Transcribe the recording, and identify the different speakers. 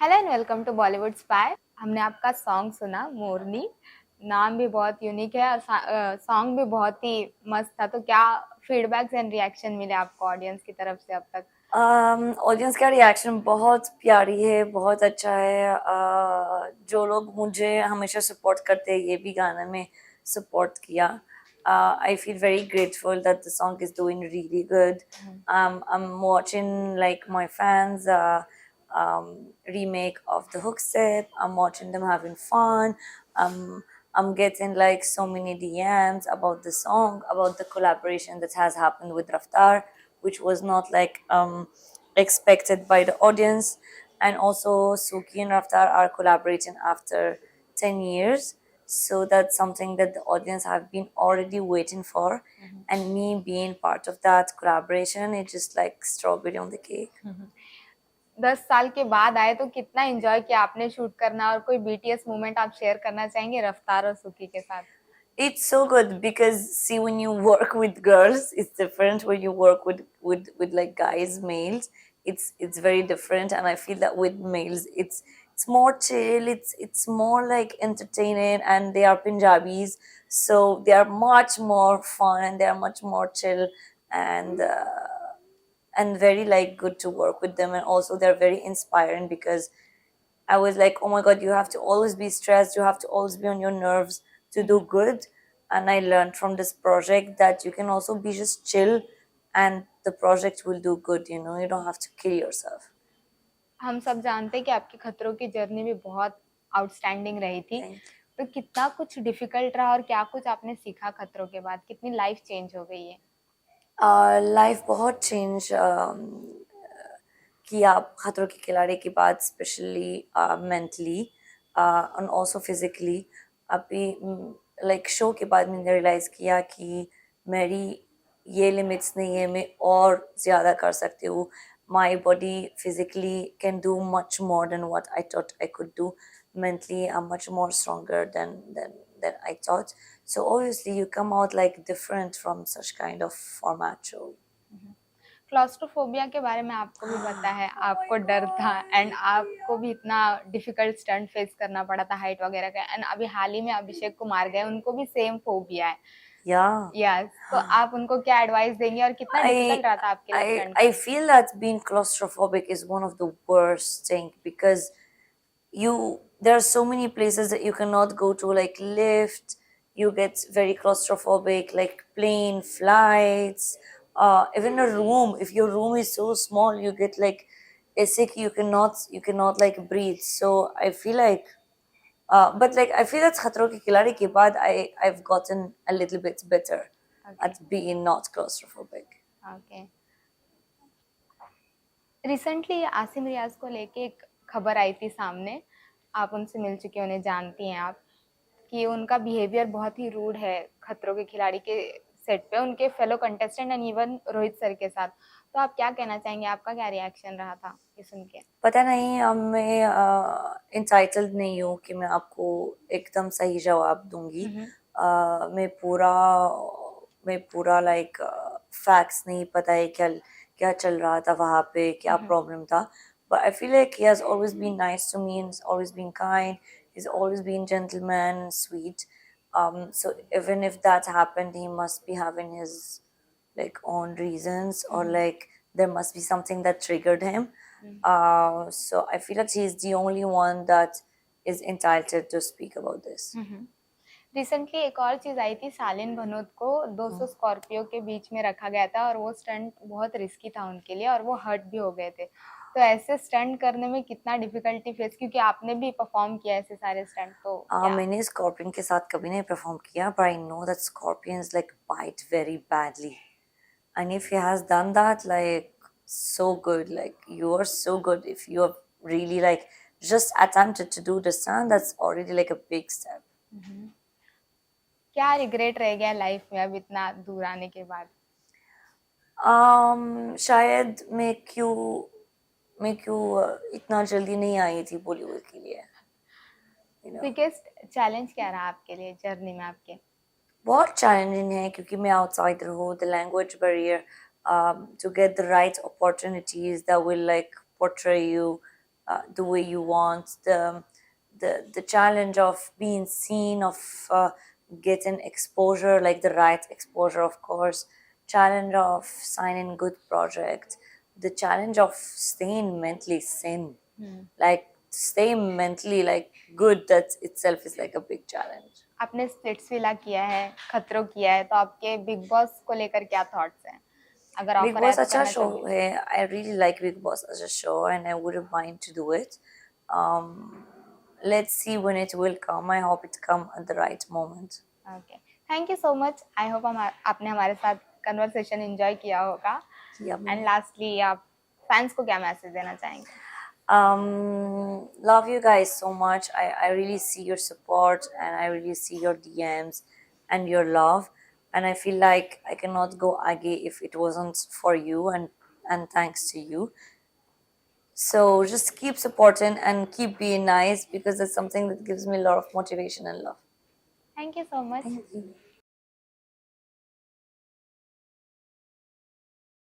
Speaker 1: Hello and welcome to Bollywood spy. हमने आपका song सुना मोरनी। नाम भी बहुत यूनिक है और सॉन्ग भी बहुत ही मस्त था। तो क्या फीडबैक्स एंड रिएक्शन मिले आपको ऑडियंस की तरफ से अब तक?
Speaker 2: ऑडियंस का रिएक्शन बहुत प्यारी है, बहुत अच्छा है। जो लोग मुझे हमेशा सपोर्ट करते हैं, ये भी गाने में सपोर्ट किया। I feel very grateful that the song is doing really good. I'm watching like my fans remake of the hook step. I'm watching them having fun. I'm getting like so many DMs about the song, about the collaboration that has happened with Raftar, which was not like expected by the audience. And also, Suki and Raftar are collaborating after 10 years. So that's something that the audience have been already waiting for. And me being part of that collaboration, it's just like strawberry on the cake.
Speaker 1: 10 साल के बाद आए तो कितना enjoy किया आपने shoot करना, और कोई बीटीएस मोमेंट आप शेयर करना चाहेंगे रफ्तार और सुकी के साथ?
Speaker 2: It's so good because see, when you work with girls, it's different. When you work with like guys, males, it's very different. And I feel that with males, it's more chill. It's more like entertaining, and they are Punjabis, so they are much more fun and they are much more chill and very like good to work with them. And also they're very inspiring because I was like, oh my God, you have to always be stressed. You have to always be on your nerves to do good. And I learned from this project that you can also be just chill and the project will do good. You don't have to kill yourself.
Speaker 1: हम सब जानते हैं कि आपकी खतरों की journey भी बहुत आउटस्टैंडिंग रही थी।
Speaker 2: Thank
Speaker 1: तो कितना कुछ डिफिकल्ट रहा और क्या कुछ आपने सीखा खतरों के बाद? कितनी लाइफ चेंज हो गई है?
Speaker 2: लाइफ बहुत चेंज किया खतरों के खिलाड़ी के बाद, specially mentally and also physically. अभी लाइक शो के बाद मैंने रियलाइज किया कि मेरी ये लिमिट्स नहीं है, मैं और ज़्यादा कर सकती हूँ। My body physically can do much more than what I thought I could do. mentally I'm much more stronger than I thought. So obviously you come out like different from such kind of format show.
Speaker 1: Claustrophobia के बारे में आपको भी पता है, आपको डर था एंड आपको भी इतना डिफिकल्ट स्टंट फेस करना पड़ा था हाइट वगैरह का। एंड अभी हाल ही में अभिषेक कुमार गए, उनको भी सेम फोबिया है।
Speaker 2: Yeah.
Speaker 1: यस, तो आप उनको क्या एडवाइस देंगे और कितना डिफिकल्ट
Speaker 2: I
Speaker 1: रहा था आपके लिए
Speaker 2: I
Speaker 1: स्टंट
Speaker 2: I
Speaker 1: करना?
Speaker 2: feel that being claustrophobic is one of the worst thing because there are so many places that you cannot go to, like lift. You get very claustrophobic, like plane flights. Even a room. If your room is so small, you get like sick. You cannot like breathe. So I feel like but like I feel that Khatron ke Khiladi ke baad I've gotten a little bit better
Speaker 1: okay,
Speaker 2: at being not claustrophobic.
Speaker 1: Okay. Recently Asim Riaz को लेके एक खबर आई थी सामने। आप उनसे मिल चुके हैं, उन्हें जानती हैं आप, कि उनका बिहेवियर बहुत ही रूड है खतरों के खिलाड़ी के सेट पे, उनके fellow contestant and even Rohit sir के साथ। तो आप क्या कहना चाहेंगे, आपका क्या रिएक्शन रहा था ये सुन के?
Speaker 2: पता नहीं, अब मैं इंटाइटल्ड नहीं हूँ कि मैं आपको एकदम सही जवाब दूंगी। मैं पूरा लाइक फैक्ट्स नहीं पता है क्या क्या चल रहा था वहाँ पे, क्या प्रॉब्लम था। But I feel like he has always been nice to me and he's always been kind. He's always been gentleman and sweet. So even if that happened, he must be having his like own reasons, or like there must be something that triggered him. So I feel that he's the only one that is entitled to speak about this.
Speaker 1: Recently एक और चीज आई थी, सालिन भनोत को 200 Scorpio के बीच में रखा गया था और वो स्टंट बहुत रिस्की था उनके लिए और वो हर्ट भी हो गए थे। तो ऐसे स्टंट करने में कितना डिफिकल्टी फेस, क्योंकि आपने भी परफॉर्म किया ऐसे सारे स्टंट, तो क्या?
Speaker 2: मैंने स्कॉर्पियन के साथ कभी नहीं परफॉर्म किया, but I know that scorpions like bite very badly. And if he has done that, like so good, like you are so good. If you have really like just attempted to do the stunt, that's already like a big step.
Speaker 1: क्या regret रह गया life में अब इतना दूर आने के बाद?
Speaker 2: शायद मैं क्यों इतना जल्दी नहीं आई थी बॉलीवुड के लिए।
Speaker 1: बिगेस्ट चैलेंज क्या रहा आपके लिए जर्नी में आपके?
Speaker 2: बहुत चैलेंजिंग है क्योंकि मैं आउटसाइडर हूँ, the language barrier, to get the right opportunities that will like portray you the way you want, the challenge of being seen, of getting exposure, like the right exposure, of course, challenge of signing good project, the challenge of staying mentally sane, like stay mentally like good, that itself is like a big challenge.
Speaker 1: आपने Splitsvilla किया है, खतरों किया है, तो आपके big boss को लेकर क्या थॉट्स हैं? अगर
Speaker 2: Big
Speaker 1: ऑफर
Speaker 2: Boss
Speaker 1: ऐड
Speaker 2: अच्छा
Speaker 1: करना
Speaker 2: show
Speaker 1: चाहोगे?
Speaker 2: है. I really like Big Boss as a show and I wouldn't mind to do it. Um, let's see when it will come. I hope it come at the right moment.
Speaker 1: Okay, thank you so much. I hope आपने हमारे साथ conversation enjoy किया होगा.
Speaker 2: Yeah.
Speaker 1: And lastly आप fans को क्या message देना चाहेंगे?
Speaker 2: Love you guys so much. I really see your support and I really see your DMs and your love, and I feel like I cannot go Age if it wasn't for you and thanks to you. So just keep supporting and keep being nice, because it's something that gives me a lot of motivation and love.
Speaker 1: Thank you so much.
Speaker 2: Thank you.